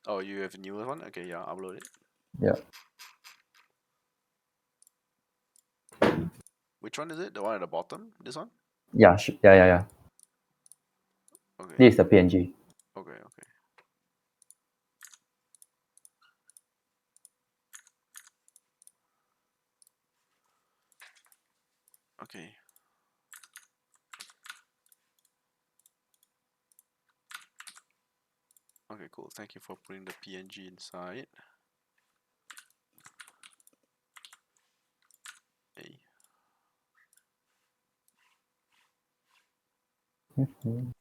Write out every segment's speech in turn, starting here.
Oh, you have a newer one? Okay, yeah, upload it. Yeah. Which one is it? The one at the bottom? This one? Yeah. Yeah. Okay. This is the PNG. Okay, okay. Okay. Okay, cool. Thank you for putting the PNG inside. Hey. Mhm.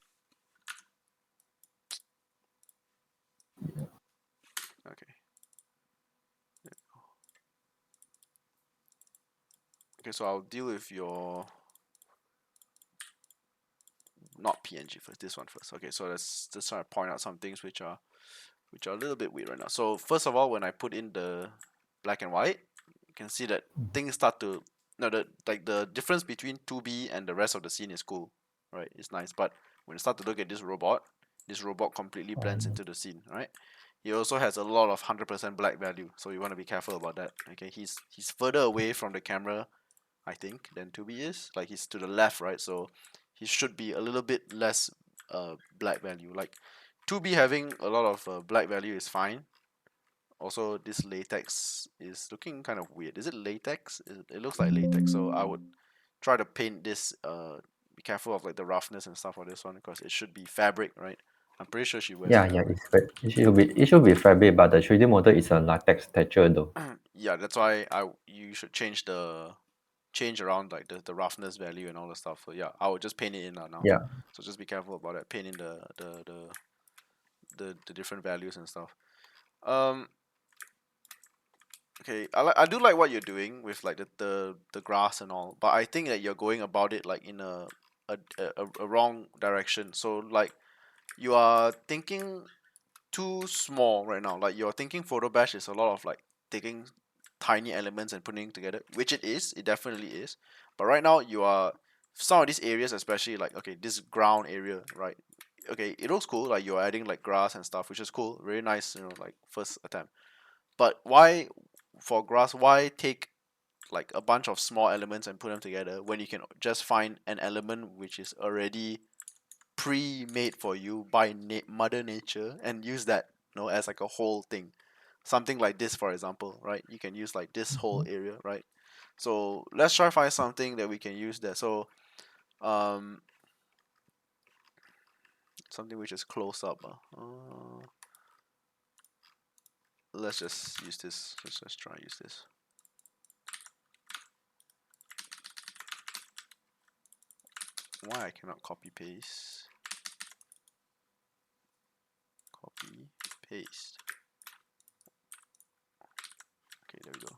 Okay. Okay, so I'll deal with your not PNG first. This one first. Okay, so let's just try to point out some things which are a little bit weird right now. So first of all, when I put in the black and white, you can see that things start to no the like the difference between 2B and the rest of the scene is cool, right? It's nice. But when you start to look at this robot completely blends into the scene, right? He also has a lot of 100% black value, so you want to be careful about that. Okay, he's further away from the camera, I think, than 2B is. Like he's to the left, right? So he should be a little bit less black value. Like 2B having a lot of black value is fine. Also, this latex is looking kind of weird. Is it latex? It looks like latex. So I would try to paint this. Be careful of like the roughness and stuff on this one because it should be fabric, right? I'm pretty sure she wears Yeah, yeah, fabric. it should be fabric, but the 3D model is a latex texture though. Yeah, that's why you should change around like the roughness value and all the stuff. So yeah, I would just paint it in now. Yeah. So just be careful about that. Paint in the different values and stuff. Um, okay, I do like what you're doing with like the grass and all, but I think that you're going about it like in a wrong direction. So like you are thinking too small right now. Like you're thinking photobash is a lot of like taking tiny elements and putting together, which it is. It definitely is. But right now you are some of these areas, especially like okay, this ground area, right? Okay, it looks cool. Like you're adding like grass and stuff, which is cool. Very nice, like first attempt. But why for grass? Why take like a bunch of small elements and put them together when you can just find an element which is already pre-made for you by mother nature and use that as like a whole thing, something like this for example, right? You can use like this whole area, right? So let's try find something that we can use there. So um something which is close up, let's just use this. Let's just try use this. Why I cannot copy paste? Copy paste. Okay, there we go.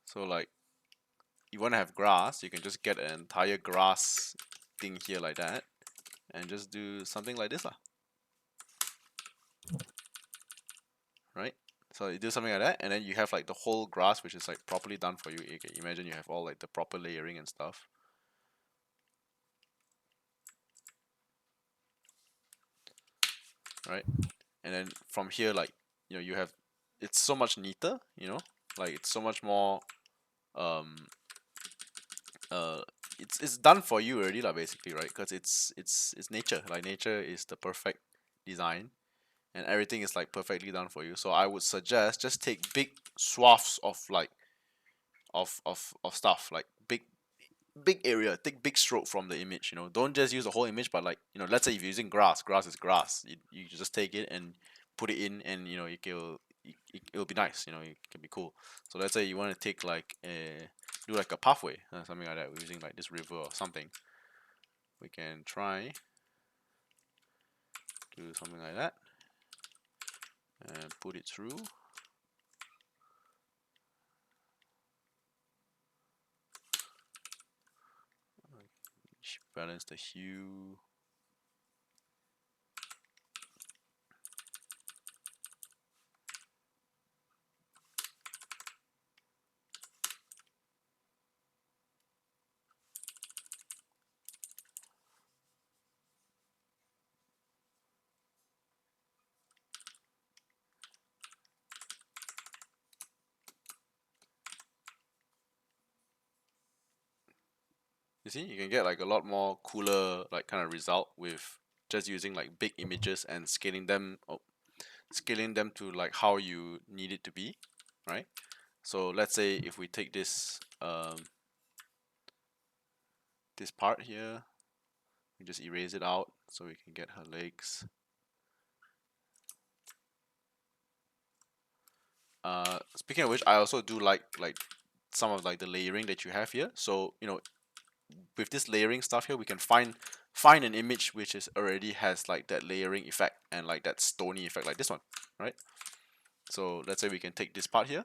So like you want to have grass, you can just get an entire grass thing here like that and just do something like this lah, right? So you do something like that and then you have like the whole grass which is like properly done for you. You can imagine you have all like the proper layering and stuff, right? And then from here, like you have, it's so much neater, like it's so much more um uh it's done for you already lah, basically, right? Because it's nature. Like nature is the perfect design and everything is like perfectly done for you. So I would suggest just take big swaths of like of stuff, like big area, take big stroke from the image. Don't just use the whole image, but like let's say if you're using grass is grass. You just take it and put it in, and it'll be nice. It can be cool. So let's say you want to take like do like a pathway, something like that. We're using like this river or something. We can try do something like that and put it through. Balance the hue. You see, you can get like a lot more cooler like kind of result with just using like big images and scaling them to like how you need it to be, right? So let's say if we take this part here, we just erase it out so we can get her legs. Speaking of which, I also do like some of like the layering that you have here. So with this layering stuff here, we can find an image which is already has like that layering effect and like that stony effect, like this one, right? So let's say we can take this part here,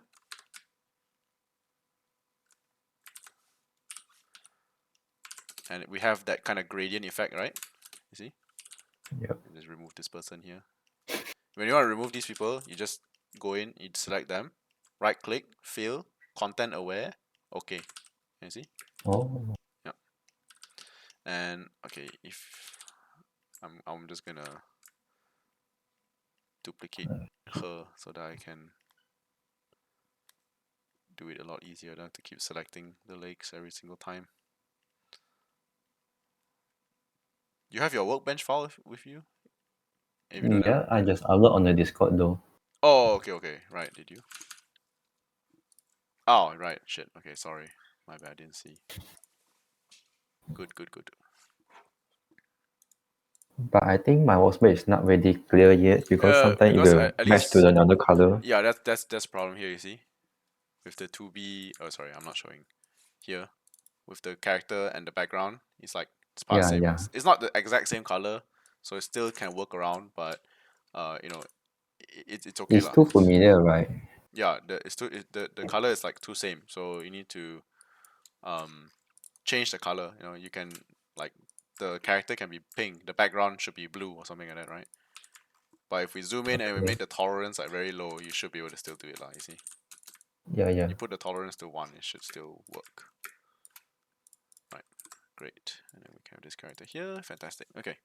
and we have that kind of gradient effect, right? You see? Yep. Just remove this person here. When you want to remove these people, you just go in, you select them, right click, fill, content aware, okay. You see? Oh, Yeah. And okay, if I'm just gonna duplicate her so that I can do it a lot easier. I don't have to keep selecting the legs every single time. You have your workbench file with you? If you don't yeah. have, I just upload on the Discord though. oh, okay, right. Did you? Oh, right. Shit. Okay, sorry. My bad. I didn't see. Good. But I think my workspace is not really clear yet because sometimes it Because will at match to least another color. yeah, that's the problem here. You see, with the 2B. Oh, sorry, I'm not showing here. With the character and the background, it's like it's part of the Yeah, same. yeah. It's not the exact same color, so it still can work around. But it's okay It's lah. too familiar, right? Yeah, the color is like too same, so you need to um change the color. You can like the character can be pink, the background should be blue or something like that, right? But if we zoom in and we Okay. make the tolerance like very low, you should be able to still do it lah. You see, Yeah, yeah. you put the tolerance to 1, it should still work. Right, great. And then we can have this character here. Fantastic. Okay.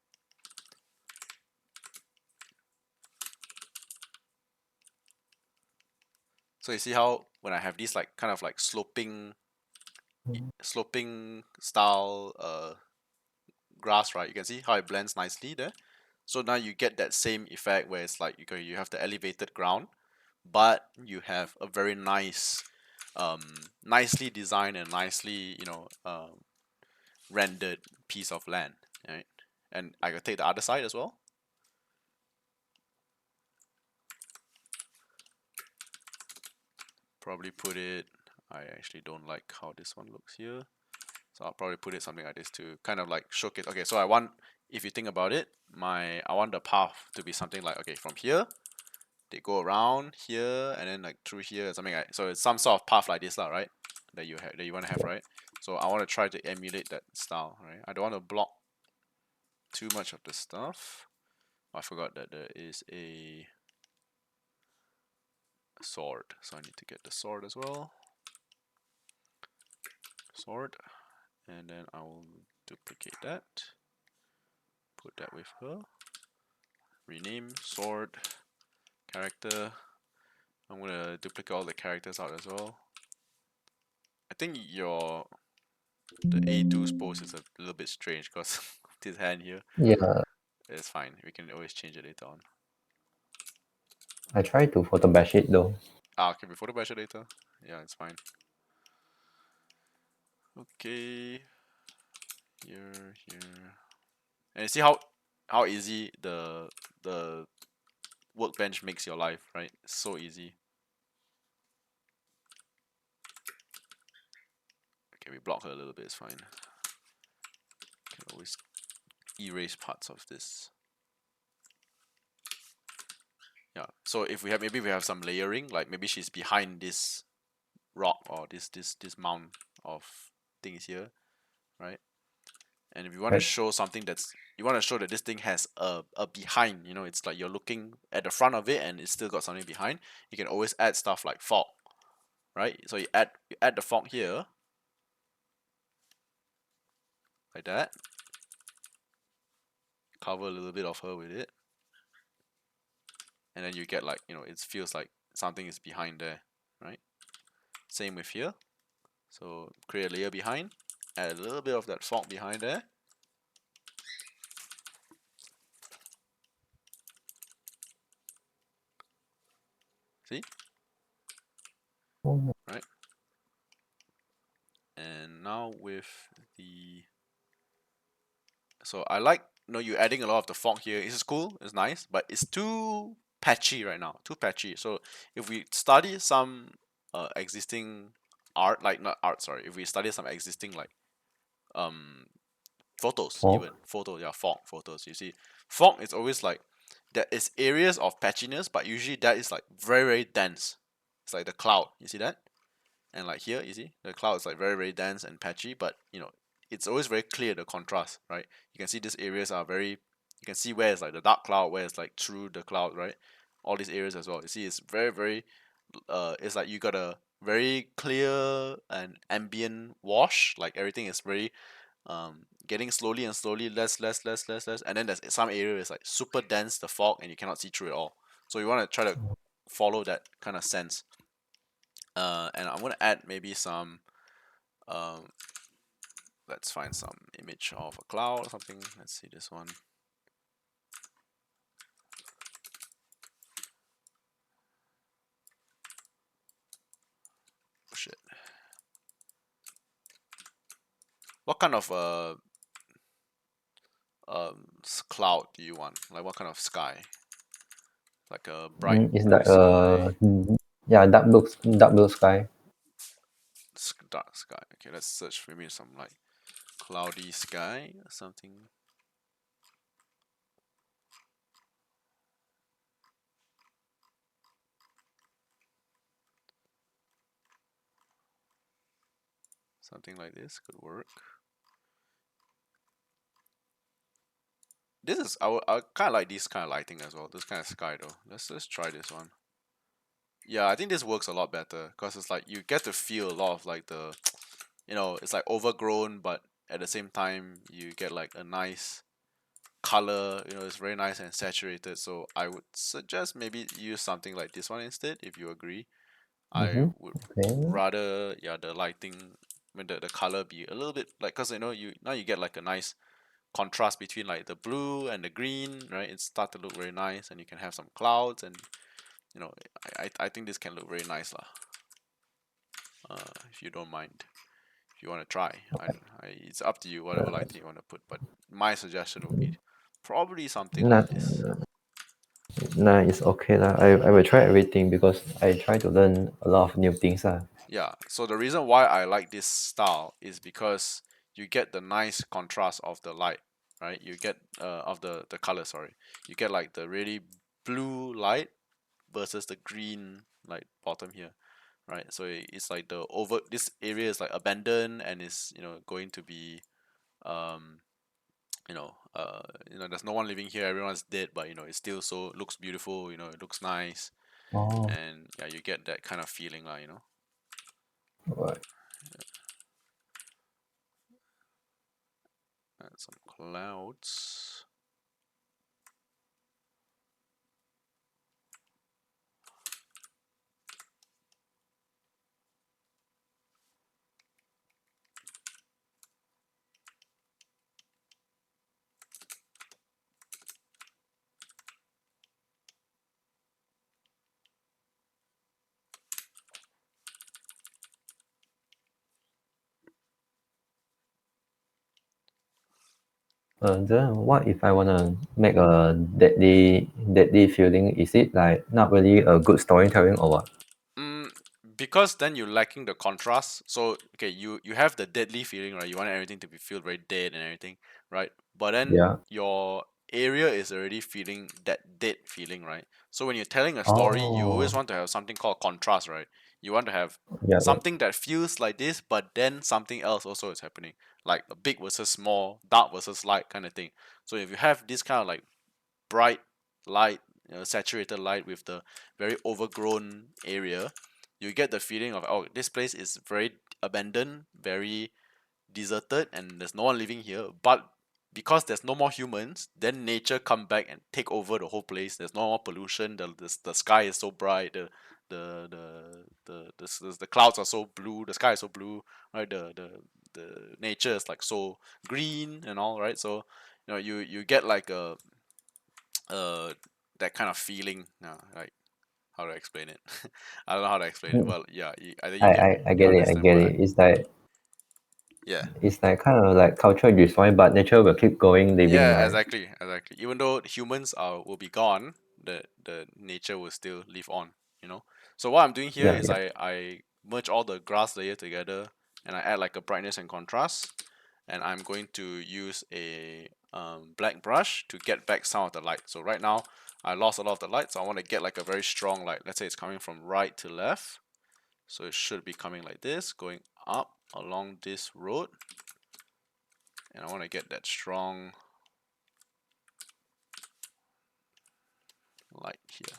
So you see how when I have these like kind of like sloping style grass, right? You can see how it blends nicely there. So now you get that same effect where it's like you have the elevated ground, but you have a very nicely designed and nicely rendered piece of land, right? And I could take the other side as well. Probably put it. I actually don't like how this one looks here, so I'll probably put it something like this to kind of like showcase. Okay, so if you think about it, I want the path to be something like, okay, from here they go around here and then like through here, something like, so it's some sort of path like this lah, right? That you want to have, Yeah. right? So I want to try to emulate that style, right? I don't want to block too much of the stuff. I forgot that there is a sword, so I need to get the sword as well. Sword, and then I will duplicate that, put that with her, rename sword character. I'm gonna duplicate all the characters out as well. I think the A2's pose is a little bit strange because this hand here. Yeah. It's fine. We can always change it later on. I try to photobash it though. Can we photobash it later? Yeah, it's fine. Okay, here, and you see how easy the workbench makes your life, right? It's so easy. Okay, we block her a little bit. It's fine. Can always erase parts of this. Yeah. So if we have maybe we have some layering, like maybe she's behind this rock or this mound of things here, right? And if you want to Right. show something you want to show that this thing has a behind, it's like you're looking at the front of it and it's still got something behind. You can always add stuff like fog, right? So you add the fog here like that, cover a little bit of her with it, and then you get like it feels like something is behind there, right? Same with here. So create a layer behind, Add a little bit of that fog behind there. See? Oh. Right? And now with the so I like you adding a lot of the fog here. It's cool, it's nice, but it's too patchy right now. Too patchy. So if we study some existing art, like not art, sorry, if we study some existing like um photos, Fog. even photo, yeah, fog photos. You see, fog is always like there is areas of patchiness, but usually that is like very very dense. It's like the cloud. You see that? And like here, you see the cloud is like very very dense and patchy, but it's always very clear the contrast, right? You can see these areas are very. You can see where it's like the dark cloud, where it's like through the cloud, right? All these areas as well. You see, it's very very. It's like you got a very clear and ambient wash. Like everything is very getting slowly and slowly less, and then there's some areas like super dense the fog and you cannot see through it all. So you want to try to follow that kind of sense. And I'm gonna add maybe some um, let's find some image of a cloud or something. Let's see this one. Oh, shit. What kind of cloud do you want? Like what kind of sky? Like a bright It's blue like sky, yeah, dark blue sky. dark sky. Okay, let's search for maybe some like cloudy sky or something. Something like this could work. This is I kind of like this kind of lighting as well. This kind of sky though. Let's try this one. Yeah, I think this works a lot better because it's like you get to feel a lot of like the it's like overgrown, but at the same time you get like a nice color. It's very nice and saturated. So I would suggest maybe use something like this one instead if you agree. I Mm-hmm. would Okay. rather the lighting when the color be a little bit like because you now you get like a nice contrast between like the blue and the green, right? It start to look very nice, and you can have some clouds, and you know, I think this can look very nice lah. If you don't mind, if you want to try, it's up to you whatever Uh, lighting you want to put. But my suggestion would be probably something like nah, this. nah, it's okay lah. I will try everything because I try to learn a lot of new things lah. Yeah. So the reason why I like this style is because you get the nice contrast of the light, right? You get of the color. Sorry, you get like the really blue light versus the green like bottom here, right? So it's like this area is like abandoned and is going to be um there's no one living here, everyone's dead, but it still so looks beautiful, it looks nice, Oh, and yeah, you get that kind of feeling lah. right. And some clouds. Then what if I wanna make a deadly feeling? Is it like not really a good storytelling or what? Mm, because then you're lacking the contrast. So okay, you have the deadly feeling, right? You want everything to be feel very dead and everything, right? But then Yeah. your area is already feeling that dead feeling, right? So when you're telling a story, you always Oh, want to have something called contrast, right? You want to have yeah, yeah. something that feels like this, but then something else also is happening, like a big versus small, dark versus light kind of thing. So if you have this kind of like bright light, saturated light with the very overgrown area, you get the feeling of, oh, this place is very abandoned, very deserted, and there's no one living here. But because there's no more humans, then nature come back and take over the whole place. There's no more pollution. The sky is so bright. The clouds are so blue. The sky is so blue. Right. The the nature is like so green and all, right? So you get like a uh that kind of feeling, like how to explain it. I don't know how to explain it. Mm. Well, yeah, I think I, I, I you get it. I understand get what it. yeah. It's like kind of like cultural destroy, but nature will keep going, living, Yeah, right? exactly. Even though humans will be gone, the nature will still live on. You know. So what I'm doing here Yeah, is yeah. I merge all the grass layer together, and I add like a brightness and contrast, and I'm going to use a black brush to get back some of the light. So right now I lost a lot of the light, so I want to get like a very strong light. Let's say it's coming from right to left, so it should be coming like this, going up along this road, and I want to get that strong light here.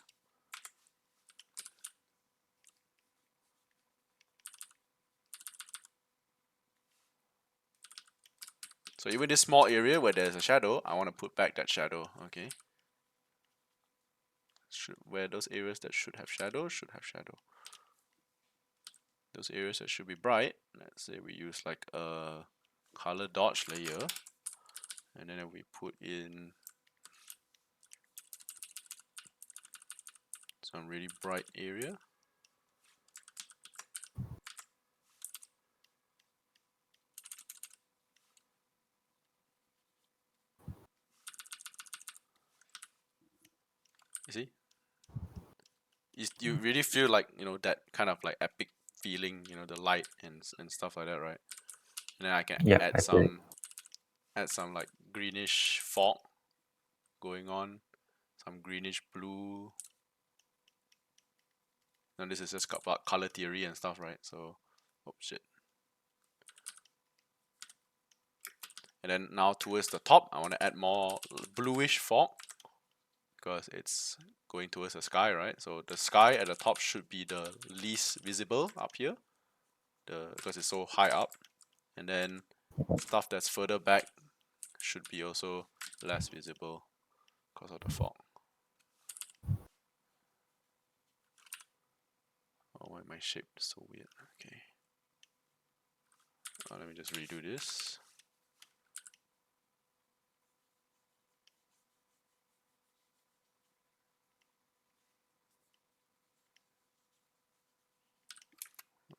So even this small area where there's a shadow, I want to put back that shadow, okay? Where those areas that should have shadow, should have shadow. Those areas that should be bright, let's say we use like a color dodge layer, and then we put in some really bright area. You see? You really feel like, that kind of like epic feeling, the light and stuff like that, right? And then I can Yeah, add I feel it. some like greenish fog going on, some greenish blue. Now this is just about color theory and stuff, right? So, oh shit. And then now towards the top, I want to add more bluish fog because it's going towards the sky, right? So the sky at the top should be the least visible up here, because it's so high up. And then stuff that's further back should be also less visible because of the fog. Oh, why my shape is so weird? Okay. Let me just redo this.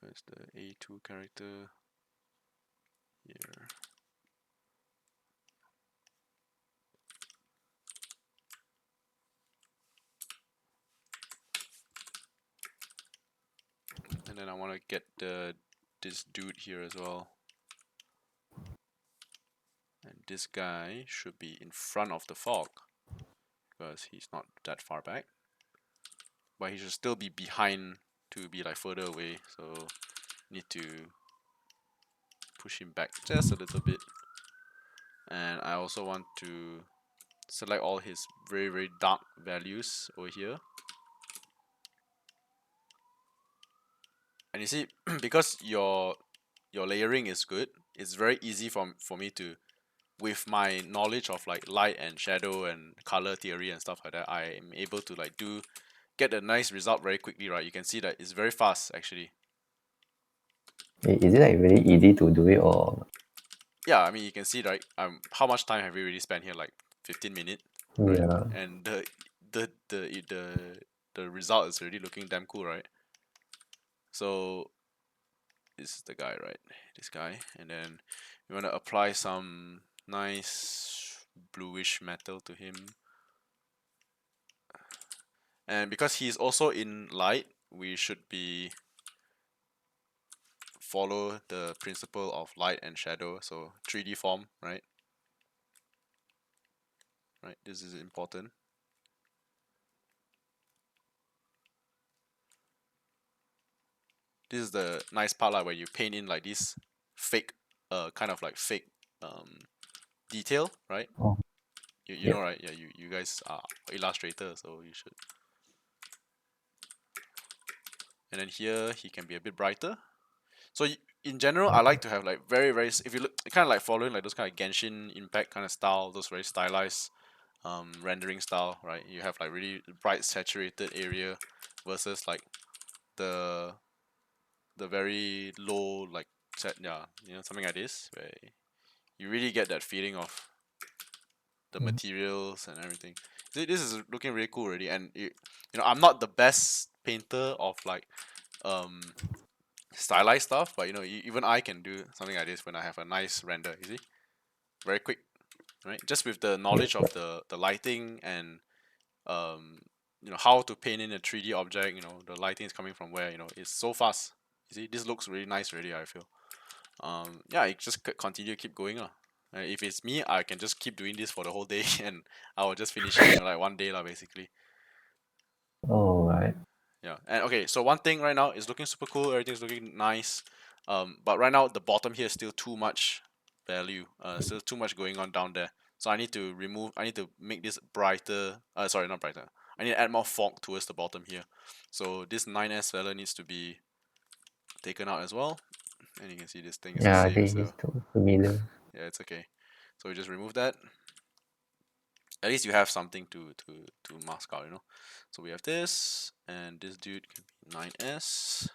Where's the A2 character? Here. And then I want to get this dude here as well. And this guy should be in front of the fog because he's not that far back. But he should still be behind to be like further away. So need to push him back just a little bit. And I also want to select all his very, very dark values over here. And you see, because your layering is good, it's very easy for me to, with my knowledge of like light and shadow and color theory and stuff like that, I am able to like get a nice result very quickly, right? You can see that it's very fast actually. Is it like really easy to do it or Yeah, I mean you can see, right? How much time have we really spent here? Like 15 minutes, right? yeah? And the result is already looking damn cool, right? So this is the guy, right? This guy, and then you want to apply some nice bluish metal to him. And because he's also in light, we should be follow the principle of light and shadow. So 3D form, right? Right. This is important. This is the nice part like where you paint in like this fake, kind of like fake um detail, right? Oh, You yeah. know, right? Yeah, you guys are illustrators, so you should. And then here he can be a bit brighter. So in general, I like to have like very very, if you look kind of like following like those kind of Genshin Impact kind of style, those very stylized rendering style, right? You have like really bright saturated area versus like the very low like set, yeah, you know, something like this where you really get that feeling of the materials and everything. See, this is looking really cool already, and you know, I'm not the best painter of like um stylized stuff, but you know, even I can do something like this when I have a nice render. You see, very quick, right? Just with the Yeah, knowledge of the lighting and um you know how to paint in a 3D object. You know, the lighting is coming from where. You know, it's so fast. You see, this looks really nice already, I feel. Yeah, it just continue keep going lah. If it's me, I can just keep doing this for the whole day and I will just finish it in like one day lah, basically. all right. Yeah, and okay, so one thing right now is looking super cool, everything's looking nice. But right now the bottom here is still too much value, still too much going on down there. So I need to make this brighter, sorry, not brighter. I need to add more fog towards the bottom here. So this 9S fella needs to be taken out as well. And you can see this thing is the Yeah, same, this so is too familiar. yeah, it's okay. So we just remove that. At least you have something to mask out, you know. So we have this, and this dude can be 9S.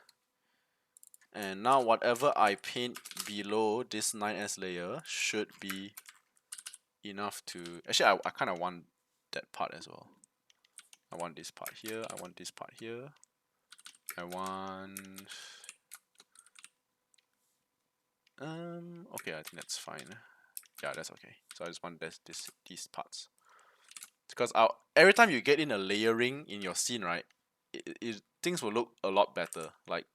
And now whatever I paint below this 9S layer should be enough to... Actually, I kind of want that part as well. I want this part here, I want this part here. I want... Okay, I think that's fine. Yeah, that's okay. So I just want these parts. Because every time you get in a layering in your scene, right, things will look a lot better. Like,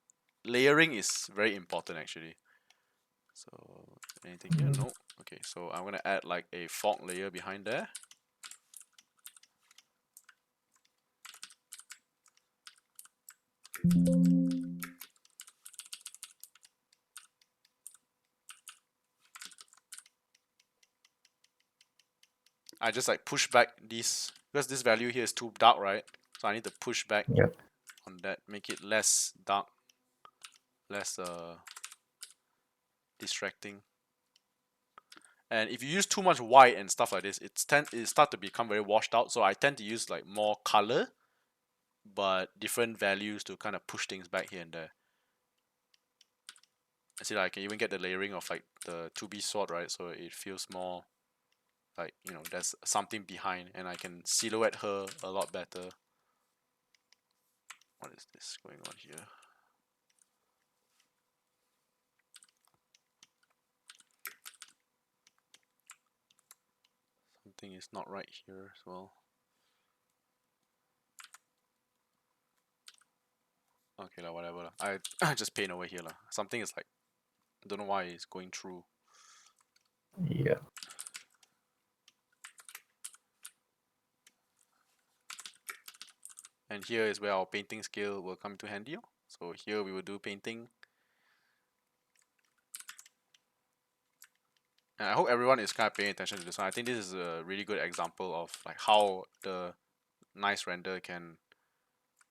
layering is very important actually. So anything here? No. Okay, so I'm gonna add like a fog layer behind there. I just like push back these because this value here is too dark, right? So I need to push back Yep. on that, make it less dark, less distracting. And if you use too much white and stuff like this, it start to become very washed out. So I tend to use like more color, but different values to kind of push things back here and there. I see, like, I can even get the layering of like the 2B sword, right? So it feels more like, you know, there's something behind, and I can silhouette her a lot better. What is this going on here? Something is not right here as well. Okay lah, whatever lah. I just paint away here lah. Something is like, I don't know why it's going through. Yeah. And here is where our painting skill will come to handy. So here we will do painting. And I hope everyone is kind of paying attention to this one. I think this is a really good example of like how the nice render can,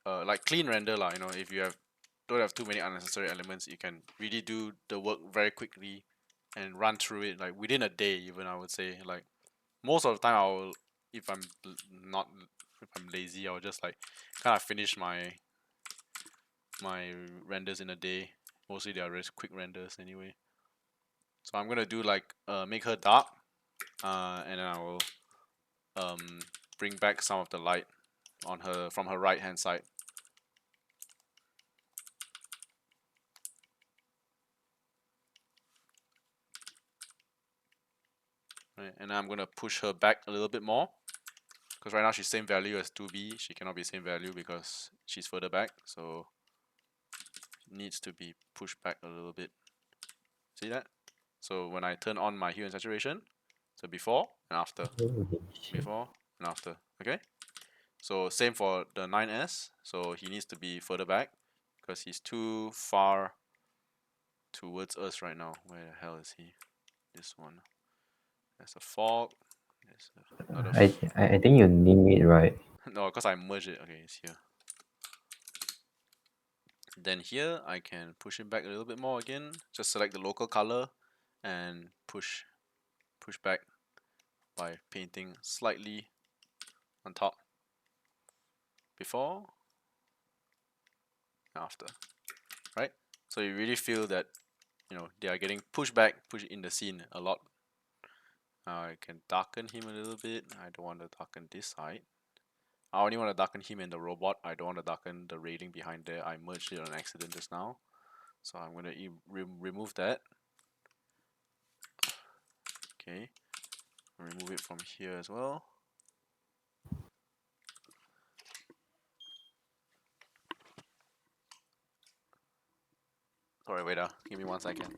like clean render lah. You know, if you don't have too many unnecessary elements, you can really do the work very quickly and run through it like within a day. Even I would say, like, most of the time if I'm not if I'm lazy, I'll just like kind of finish my renders in a day. Mostly they are just quick renders anyway. So I'm gonna do like make her dark, and then I will bring back some of the light on her from her right hand side. Right, and I'm gonna push her back a little bit more because right now she's same value as 2B. She cannot be same value because she's further back, so it needs to be pushed back a little bit. See that? So when I turn on my hue and saturation, so before and after, Holy shit. before and after. Okay. So same for the 9S. So he needs to be further back because he's too far towards us right now. Where the hell is he? This one. There's a fog. There's another. I think you name it right. No, because I merged it. Okay, it's here. Then here I can push him back a little bit more again. Just select the local color and push back by painting slightly on top. Before, after, right? So you really feel that they are getting pushed in the scene a lot. Now I can darken him a little bit. I don't want to darken this side. I only want to darken him and the robot. I don't want to darken the railing behind there. I merged it on accident just now. So I'm going to remove that. Okay. Remove it from here as well. Sorry, wait, give me 1 second.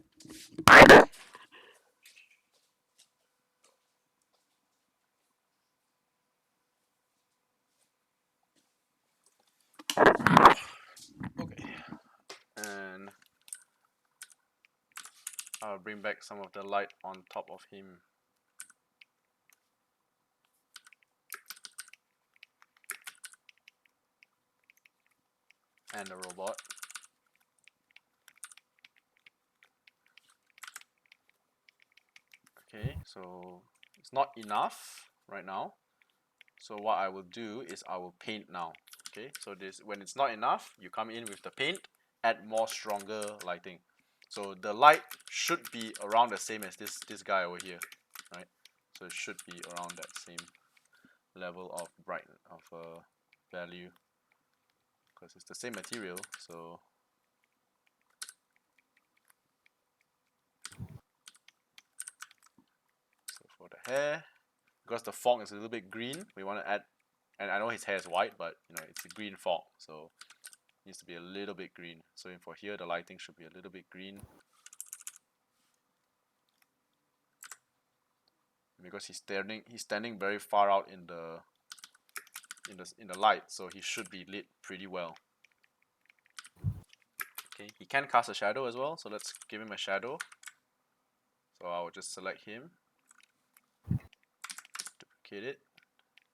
Okay. And I'll bring back some of the light on top of him. And the robot. Okay, so it's not enough right now. So what I will do is I will paint now. Okay, so this, when it's not enough, you come in with the paint, add more stronger lighting. So the light should be around the same as this guy over here, right? So it should be around that same level of value, because it's the same material. So for the hair, because the fog is a little bit green, we want to add, and I know his hair is white, but it's a green fog, so it needs to be a little bit green. So for here, the lighting should be a little bit green, because he's standing very far out in the light, so he should be lit pretty well. Okay, he can cast a shadow as well, so let's give him a shadow. So I will just select him, duplicate it,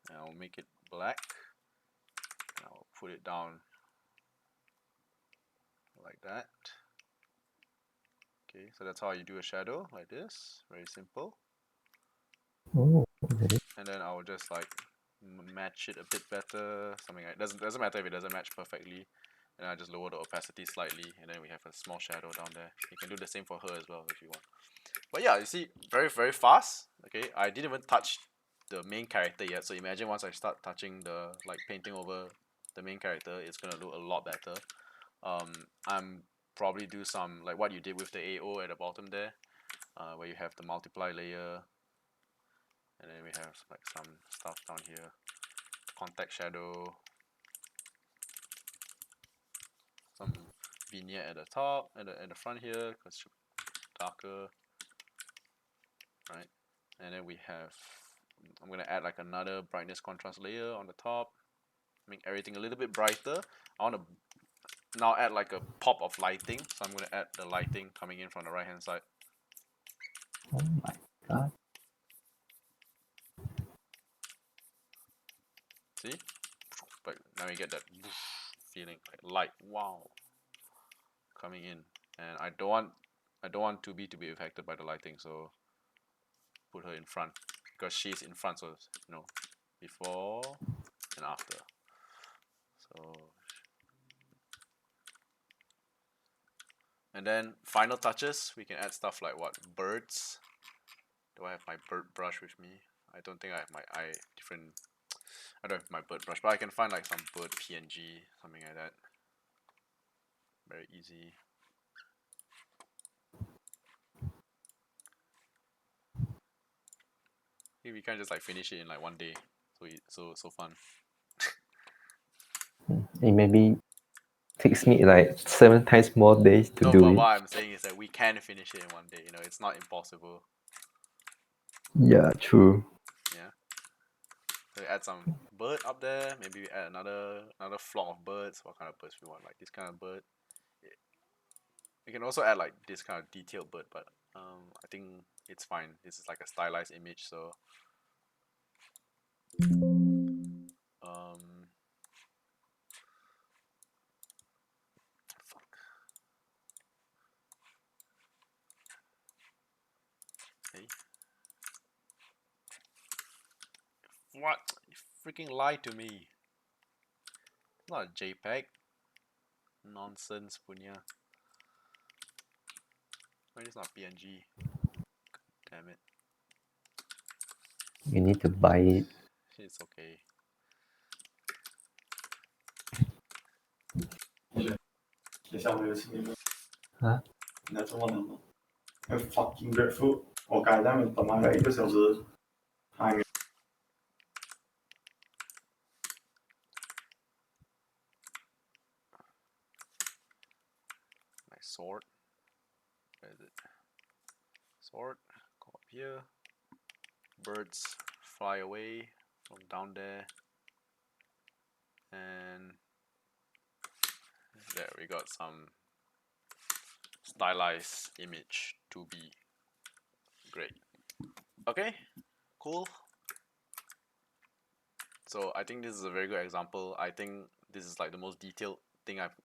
and I'll make it black. And I'll put it down like that. Okay, so that's how you do a shadow, like this. Very simple. Oh, okay. And then I will just like match it a bit better, something like doesn't matter if it doesn't match perfectly. And I just lower the opacity slightly, and then we have a small shadow down there. You can do the same for her as well if you want. But yeah, you see, very very fast. Okay, I didn't even touch the main character yet. So imagine once I start touching painting over the main character, it's gonna look a lot better. I'm probably do some like what you did with the AO at the bottom there, where you have the multiply layer, and then we have like some stuff down here, contact shadow, some vignette at the top and at the front here because it's darker, right? And then we have, I'm gonna add like another brightness contrast layer on the top, make everything a little bit brighter. I want to now add like a pop of lighting, so I'm gonna add the lighting coming in from the right hand side. Oh my god. See, but now we get that feeling like light, wow, coming in. And I don't want 2B to be affected by the lighting, so put her in front because she's in front, so before and after. So, and then final touches, we can add stuff like what, birds. Do I have my bird brush with me? I don't think I have I don't have my bird brush, but I can find like some bird PNG, something like that. Very easy. We can't just like finish it in like 1 day. So fun. It maybe takes me like 7 times more days to No, do but it. what I'm saying is that we can finish it in 1 day. It's not impossible. Yeah, true. Yeah. So we add some bird up there. Maybe we add another flock of birds. What kind of birds we want? Like this kind of bird. We can also add like this kind of detailed bird, but I think it's fine. This is like a stylized image, so um, fuck. Hey, what? You freaking lied to me. It's not a JPEG. Nonsense, punya. Why is not PNG? Damn it. You need to buy it. It's okay. 写下我游戏里面，啊？你在中文能吗？那 fucking grapefruit，我改在那等大概1个小时，还没。My sword. Where is it? Sword. Go up here. Birds fly away from down there. And there we got some stylized image to be great. Okay, cool. So I think this is a very good example. I think this is like the most detailed thing I've